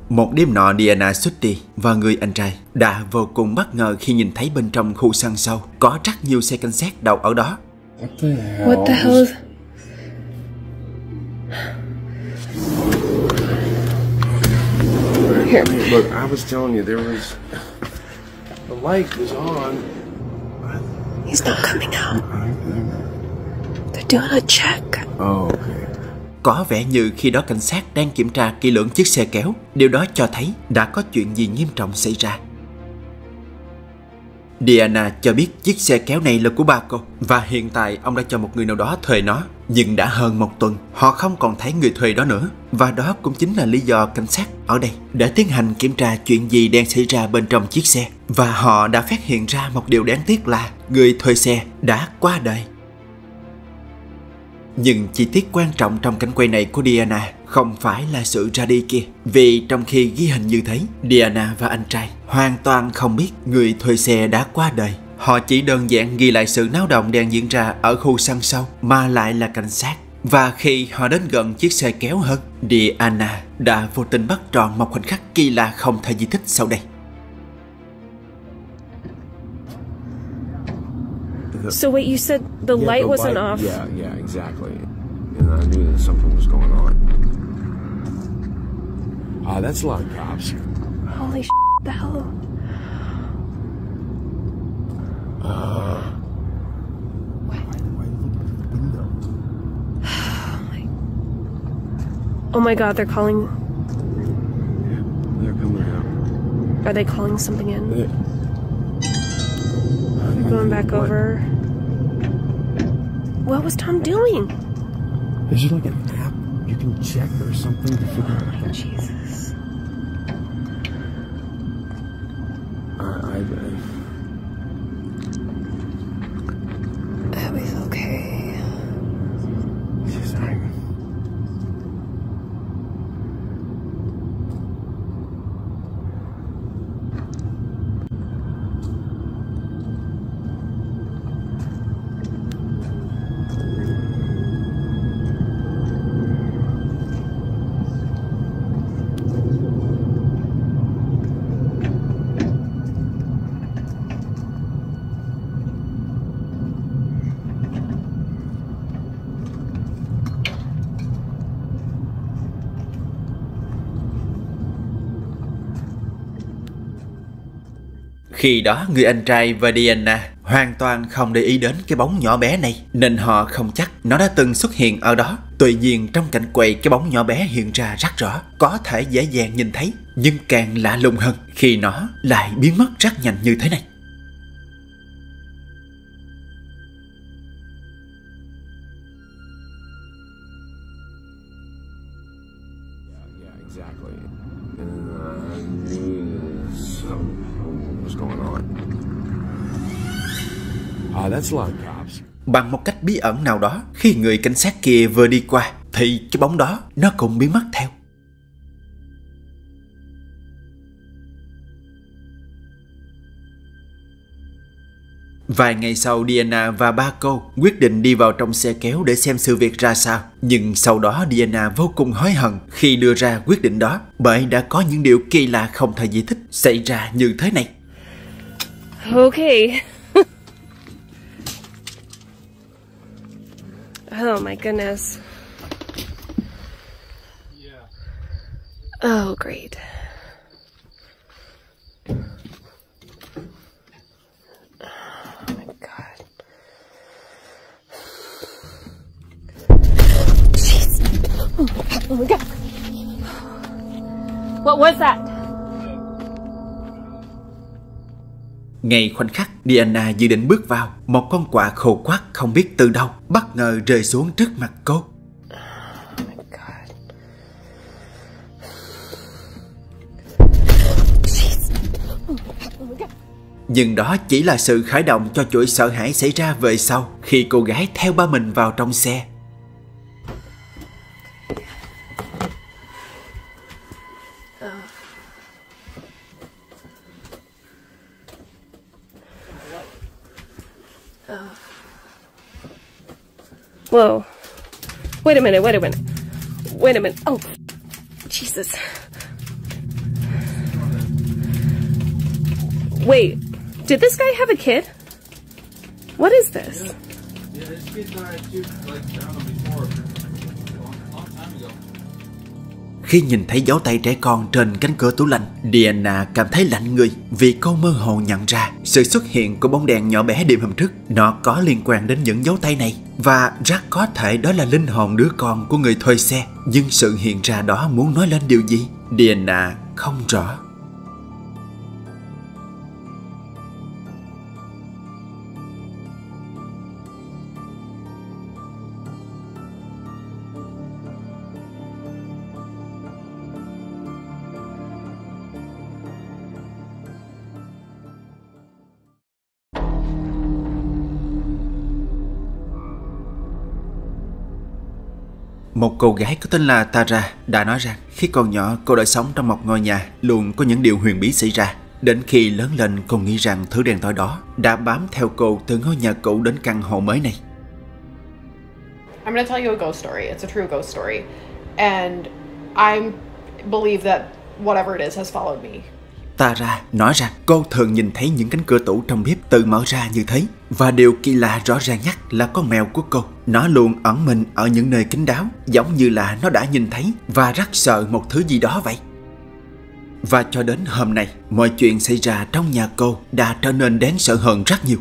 Một đêm nọ Diana xuất đi và người anh trai đã vô cùng bất ngờ khi nhìn thấy bên trong khu sân sau có rất nhiều xe cảnh sát đậu ở đó. What the hell? Here. Look, I was telling you there was the light was on. He's not coming out. They're doing a check. Oh, okay. Có vẻ như khi đó cảnh sát đang kiểm tra kỹ lưỡng chiếc xe kéo. Điều đó cho thấy đã có chuyện gì nghiêm trọng xảy ra. Diana cho biết chiếc xe kéo này là của ba cô và hiện tại ông đã cho một người nào đó thuê nó. Nhưng đã hơn một tuần, họ không còn thấy người thuê đó nữa. Và đó cũng chính là lý do cảnh sát ở đây để tiến hành kiểm tra chuyện gì đang xảy ra bên trong chiếc xe. Và họ đã phát hiện ra một điều đáng tiếc là người thuê xe đã qua đời. Nhưng chi tiết quan trọng trong cảnh quay này của Diana không phải là sự ra đi kia. Vì trong khi ghi hình như thế, Diana và anh trai hoàn toàn không biết người thuê xe đã qua đời. Họ chỉ đơn giản ghi lại sự náo động đang diễn ra ở khu sân sau mà lại là cảnh sát. Và khi họ đến gần chiếc xe kéo hơn, Diana đã vô tình bắt trọn một khoảnh khắc kỳ lạ không thể giải thích sau đây. So wait, you said the light wasn't off? Yeah, exactly. And I knew that something was going on. That's a lot of cops. Holy shit, the hell? Why look at the window? Oh my god, they're calling. Yeah, they're coming out. Are they calling something in? They're going back over. What was Tom doing? Is there like an app you can check or something to figure out? Jesus. I That was okay. Sorry. Khi đó người anh trai và Diana hoàn toàn không để ý đến cái bóng nhỏ bé này, nên họ không chắc nó đã từng xuất hiện ở đó. Tuy nhiên trong cảnh quay, cái bóng nhỏ bé hiện ra rất rõ, có thể dễ dàng nhìn thấy. Nhưng càng lạ lùng hơn khi nó lại biến mất rất nhanh như thế này. Exactly. And I knew something was going on. That's a lot of cops. Bằng một cách bí ẩn nào đó, khi người cảnh sát kia vừa đi qua thì cái bóng đó nó cũng biến mất theo. Vài ngày sau, Diana và ba cô quyết định đi vào trong xe kéo để xem sự việc ra sao. Nhưng sau đó Diana vô cùng hối hận khi đưa ra quyết định đó, bởi đã có những điều kỳ lạ không thể giải thích xảy ra như thế này. Okay. Oh my goodness. Oh, great. Oh my god. Jeez. Oh my god. What was that? Ngay khoảnh khắc Diana dự định bước vào, một con quạ khô quắt không biết từ đâu bất ngờ rơi xuống trước mặt cô. Oh my god. Jeez. Oh my god. Nhưng đó chỉ là sự khởi động cho chuỗi sợ hãi xảy ra về sau khi cô gái theo ba mình vào trong xe. Whoa. Wait a minute. Oh, Jesus. Wait, did this guy have a kid? What is this? Yeah, this kid died too, like, I don't know, before. Long time ago. Khi nhìn thấy dấu tay trẻ con trên cánh cửa tủ lạnh, Diana cảm thấy lạnh người vì cô mơ hồ nhận ra sự xuất hiện của bóng đèn nhỏ bé đêm hôm trước. Nó có liên quan đến những dấu tay này và rất có thể đó là linh hồn đứa con của người thuê xe. Nhưng sự hiện ra đó muốn nói lên điều gì? Diana không rõ. Một cô gái có tên là Tara đã nói rằng khi còn nhỏ cô đã sống trong một ngôi nhà luôn có những điều huyền bí xảy ra. Đến khi lớn lên cô nghĩ rằng thứ đèn tối đó đã bám theo cô từ ngôi nhà cũ đến căn hộ mới này. I'm going to tell you a ghost story. It's a true ghost story. And I believe that whatever it is has followed me. Tara nói rằng cô thường nhìn thấy những cánh cửa tủ trong bếp tự mở ra như thế. Và điều kỳ lạ rõ ràng nhất là con mèo của cô. Nó luôn ẩn mình ở những nơi kín đáo, giống như là nó đã nhìn thấy và rất sợ một thứ gì đó vậy. Và cho đến hôm nay, mọi chuyện xảy ra trong nhà cô đã trở nên đáng sợ hơn rất nhiều.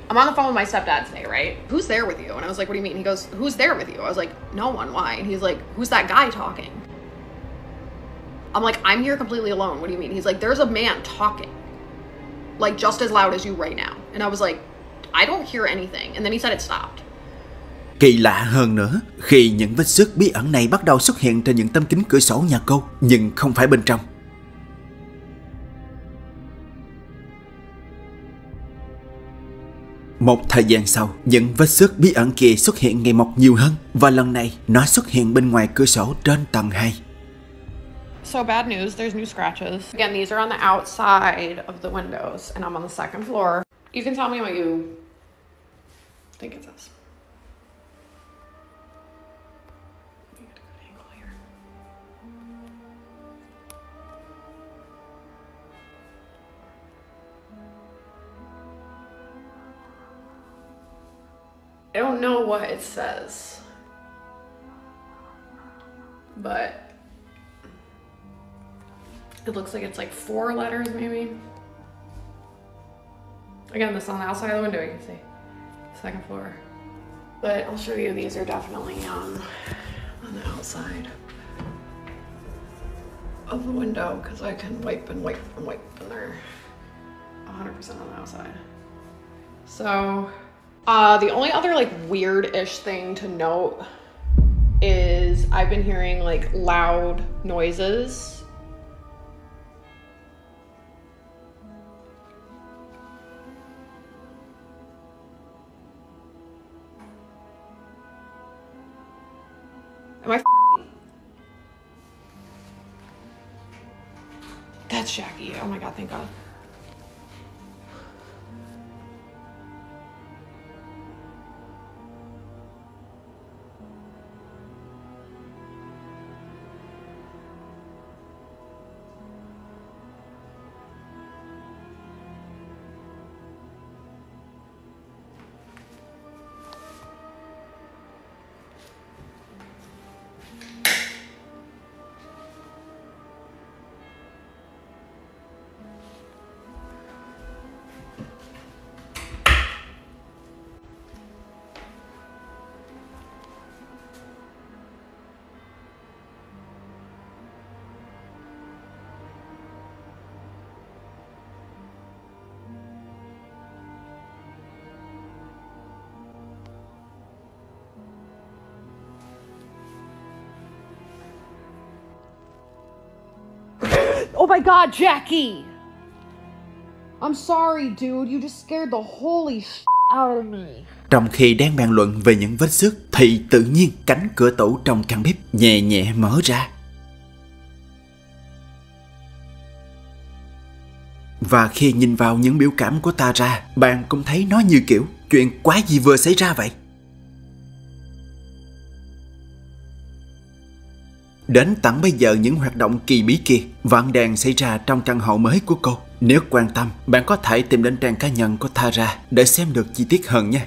I'm on the phone with my stepdad today, right? Who's there with you? And I was like, what do you mean? He goes, who's there with you? I was like, no one, why? And he's like, who's that guy talking? I'm like, I'm here completely alone. What do you mean? He's like, there's a man talking. Like, just as loud as you right now. And I was like, I don't hear anything. And then he said it stopped. Kỳ lạ hơn nữa, khi những vết xước bí ẩn này bắt đầu xuất hiện trên những tấm kính cửa sổ nhà cô, nhưng không phải bên trong. Một thời gian sau, những vết xước bí ẩn kia xuất hiện ngày một nhiều hơn, và lần này nó xuất hiện bên ngoài cửa sổ trên tầng 2. So bad news, there's new scratches. Again, these are on the outside of the windows, and I'm on the second floor. You can tell me what you think it says. Let me get a good angle here. I don't know what it says, but it looks like it's like 4 letters maybe. Again, this is on the outside of the window, you can see. Second floor. But I'll show you, these are definitely on the outside of the window because I can wipe and wipe and wipe and they're 100% on the outside. So, the only other like weird-ish thing to note is I've been hearing like loud noises. Am I That's Jackie. Oh my god, thank god. Oh my god, Jackie! I'm sorry, dude. You just scared the holy shit out of me. Trong khi đang bàn luận về những vết xước thì tự nhiên cánh cửa tủ trong căn bếp nhẹ nhẹ mở ra. Và khi nhìn vào những biểu cảm của Tara, bạn cũng thấy nó như kiểu chuyện quái gì vừa xảy ra vậy. Đến tận bây giờ những hoạt động kỳ bí kia vẫn đang xảy ra trong căn hộ mới của cô. Nếu quan tâm, bạn có thể tìm đến trang cá nhân của Tara để xem được chi tiết hơn nha.